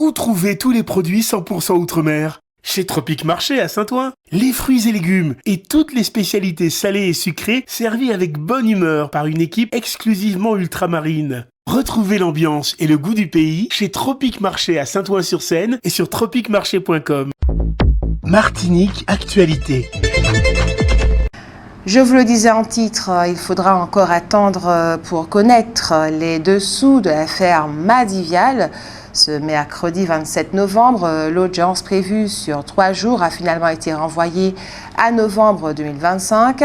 Où trouver tous les produits 100% Outre-mer? Chez Tropique Marché à Saint-Ouen. Les fruits et légumes et toutes les spécialités salées et sucrées servies avec bonne humeur par une équipe exclusivement ultramarine. Retrouvez l'ambiance et le goût du pays chez Tropique Marché à Saint-Ouen-sur-Seine et sur tropiquemarché.com. Martinique Actualité. Je vous le disais en titre, il faudra encore attendre pour connaître les dessous de l'affaire Madivial. Ce mercredi 27 novembre, l'audience prévue sur 3 jours a finalement été renvoyée à novembre 2025.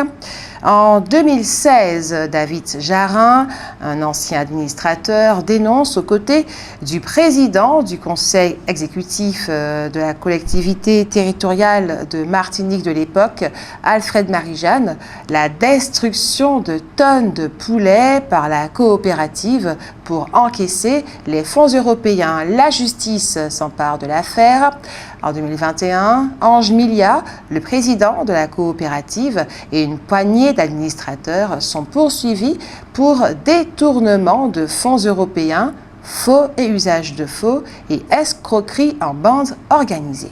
En 2016, David Jarin, un ancien administrateur, dénonce aux côtés du président du conseil exécutif de la collectivité territoriale de Martinique de l'époque, Alfred Marie-Jeanne, la destruction de tonnes de poulets par la coopérative pour encaisser les fonds européens. La justice s'empare de l'affaire. En 2021, Ange Milia, le président de la coopérative, et une poignée d'administrateurs sont poursuivis pour détournement de fonds européens, faux et usage de faux et escroquerie en bande organisée.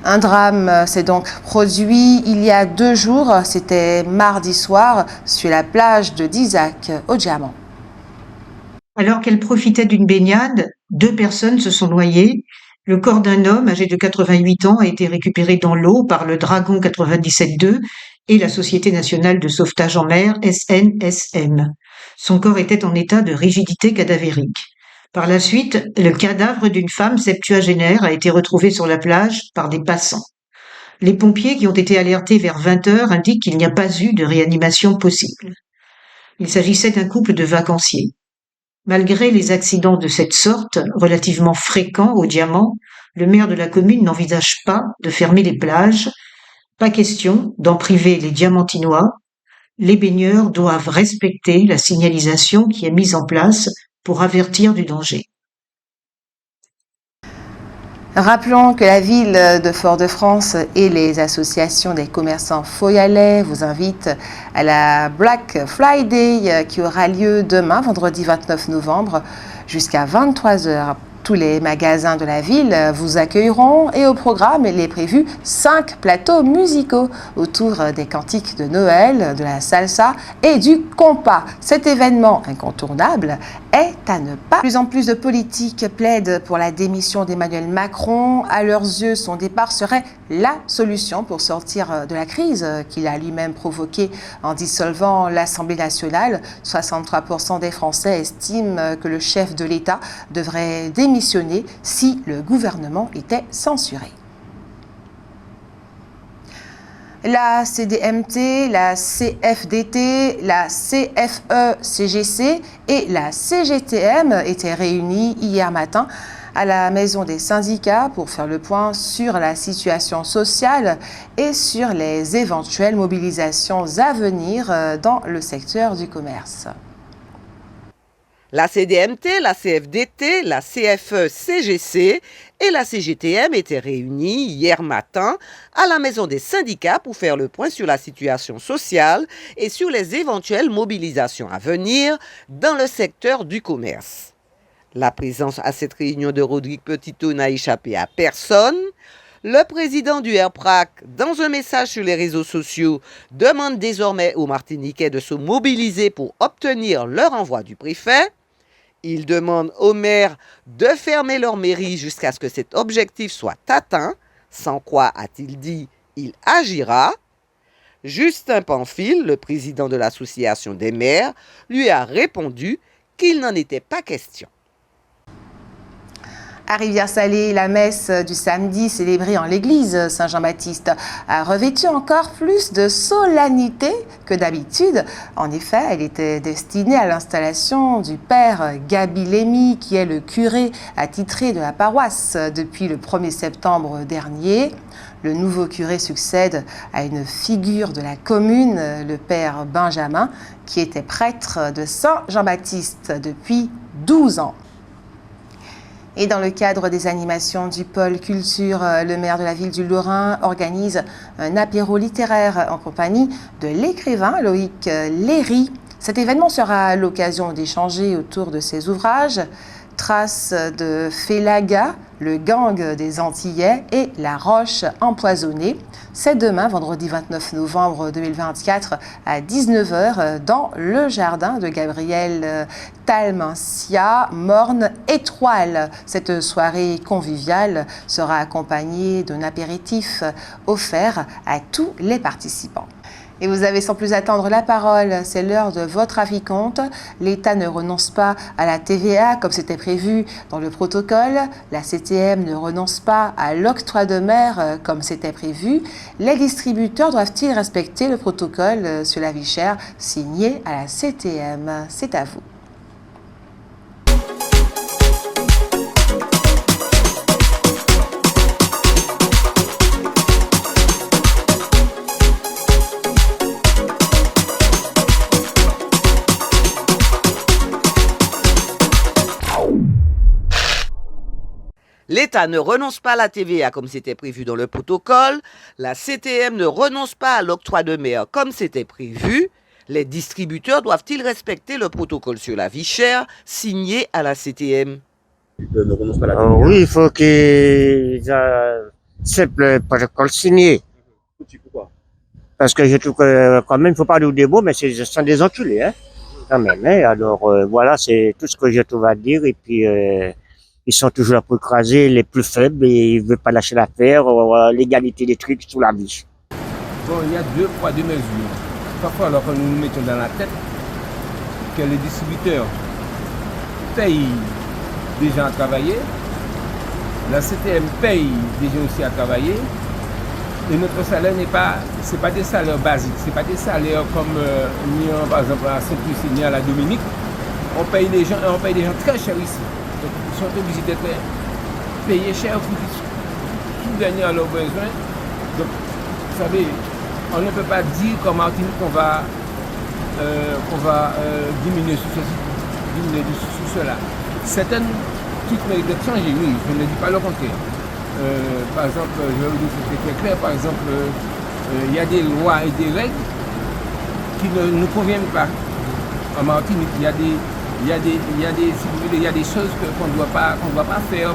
Un drame s'est donc produit il y a 2 jours, c'était mardi soir, sur la plage de Dizac, au Diamant. Alors qu'elle profitait d'une baignade, 2 personnes se sont noyées. Le corps d'un homme âgé de 88 ans a été récupéré dans l'eau par le Dragon 97-2 et la Société nationale de sauvetage en mer, SNSM. Son corps était en état de rigidité cadavérique. Par la suite, le cadavre d'une femme septuagénaire a été retrouvé sur la plage par des passants. Les pompiers qui ont été alertés vers 20 heures indiquent qu'il n'y a pas eu de réanimation possible. Il s'agissait d'un couple de vacanciers. Malgré les accidents de cette sorte, relativement fréquents au Diamant, le maire de la commune n'envisage pas de fermer les plages. Pas question d'en priver les Diamantinois. Les baigneurs doivent respecter la signalisation qui est mise en place pour avertir du danger. Rappelons que la ville de Fort-de-France et les associations des commerçants foyalais vous invitent à la Black Friday qui aura lieu demain, vendredi 29 novembre, jusqu'à 23 heures. Tous les magasins de la ville vous accueilleront et au programme, il est prévu 5 plateaux musicaux autour des cantiques de Noël, de la salsa et du compas. Cet événement incontournable est à ne pas. De plus en plus de politiques plaident pour la démission d'Emmanuel Macron. À leurs yeux, son départ serait la solution pour sortir de la crise qu'il a lui-même provoquée en dissolvant l'Assemblée nationale. 63% des Français estiment que le chef de l'État devrait démissionner si le gouvernement était censuré. La CDMT, la CFDT, la CFE-CGC et la CGTM étaient réunies hier matin à la Maison des syndicats pour faire le point sur la situation sociale et sur les éventuelles mobilisations à venir dans le secteur du commerce. La CDMT, la CFDT, la CFE-CGC et la CGTM étaient réunies hier matin à la Maison des syndicats pour faire le point sur la situation sociale et sur les éventuelles mobilisations à venir dans le secteur du commerce. La présence à cette réunion de Rodrigue Petitot n'a échappé à personne. Le président du RPRAC, dans un message sur les réseaux sociaux, demande désormais aux Martiniquais de se mobiliser pour obtenir le renvoi du préfet. Il demande aux maires de fermer leur mairie jusqu'à ce que cet objectif soit atteint, sans quoi, a-t-il dit, il agira. Justin Pamphile, le président de l'association des maires, lui a répondu qu'il n'en était pas question. À Rivière-Salée, la messe du samedi célébrée en l'église Saint-Jean-Baptiste a revêtu encore plus de solennité que d'habitude. En effet, elle était destinée à l'installation du père Gabi Lémy, qui est le curé attitré de la paroisse depuis le 1er septembre dernier. Le nouveau curé succède à une figure de la commune, le père Benjamin, qui était prêtre de Saint-Jean-Baptiste depuis 12 ans. Et dans le cadre des animations du pôle culture, le maire de la ville du Lorrain organise un apéro littéraire en compagnie de l'écrivain Loïc Léry. Cet événement sera l'occasion d'échanger autour de ses ouvrages. Traces de Félaga, le gang des Antillais et la roche empoisonnée. C'est demain, vendredi 29 novembre 2024 à 19h dans le jardin de Gabriel Talmensia, Morne Étoile. Cette soirée conviviale sera accompagnée d'un apéritif offert à tous les participants. Et vous avez sans plus attendre la parole, c'est l'heure de votre avis-compte. L'État ne renonce pas à la TVA comme c'était prévu dans le protocole. La CTM ne renonce pas à l'octroi de mer comme c'était prévu. Les distributeurs doivent-ils respecter le protocole sur la vie chère signé à la CTM? C'est à vous. L'État ne renonce pas à la TVA comme c'était prévu dans le protocole. La CTM ne renonce pas à l'octroi de mer comme c'était prévu. Les distributeurs doivent-ils respecter le protocole sur la vie chère signé à la CTM? Ne renonce pas à la TVA. Oui, il faut qu'ils acceptent le protocole signé. Pourquoi? Parce que je trouve que quand même, il ne faut pas nous des mots, mais ce sont des enculés, hein, quand même. Hein. Alors voilà, c'est tout ce que je trouve à dire. Et puis ils sont toujours là pour écraser les plus faibles et ils ne veulent pas lâcher l'affaire, l'égalité des trucs sous la vie. Bon, il y a deux poids, deux mesures. Parfois, alors que nous nous mettons dans la tête que les distributeurs payent des gens à travailler, la CTM paye des gens aussi à travailler, et notre salaire c'est pas des salaires basiques, c'est pas des salaires comme par exemple à Saint-Lucie ni à la Dominique. On paye des gens très chers ici. Donc, ils sont obligés d'être payés cher pour subvenir à leurs besoins. Donc, vous savez, on ne peut pas dire qu'en Martinique qu'on va diminuer sur cela. Certaines trucs méritent d'être changés, oui, je ne dis pas le contraire. Par exemple, je vais vous dire que c'est très clair, par exemple, il y a des lois et des règles qui ne nous conviennent pas. En Martinique, il y a des choses qu'on ne doit pas faire,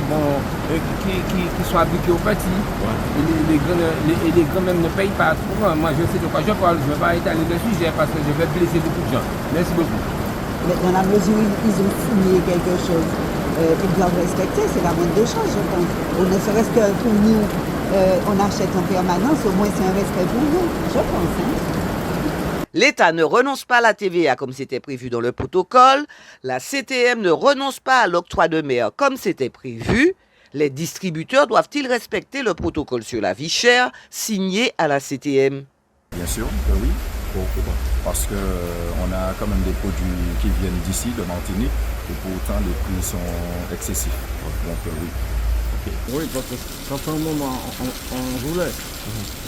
qui sont appliquées aux petits. Ouais. Et les grands même ne payent pas trop. Moi, je sais de quoi je parle. Je ne vais pas étaler le sujet parce que je vais blesser beaucoup de gens. Merci beaucoup. Mais dans la mesure où ils ont signé quelque chose, ils doivent respecter. C'est la moindre des choses, je pense. Ou ne serait-ce que pour nous, on achète en permanence, au moins c'est un respect pour nous, je pense. Hein. L'État ne renonce pas à la TVA comme c'était prévu dans le protocole. La CTM ne renonce pas à l'octroi de mer comme c'était prévu. Les distributeurs doivent-ils respecter le protocole sur la vie chère signé à la CTM? Bien sûr, oui. Pourquoi? Parce qu'on a quand même des produits qui viennent d'ici, de Martinique, et pour autant les prix sont excessifs. Donc oui. Oui, parce que ça fait un moment on roulait.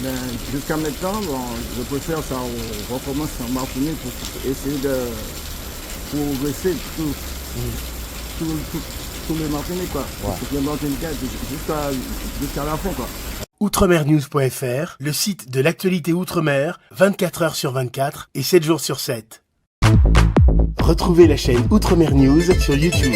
Mais jusqu'à maintenant, bon, je préfère ça, on recommence en Martinique pour essayer de progresser tous les Martiniques, quoi. Ouais. Les Martiniquais jusqu'à la fin, quoi. Outremernews.fr, le site de l'actualité Outre-mer, 24 heures sur 24 et 7 jours sur 7. Retrouvez la chaîne Outremer News sur YouTube.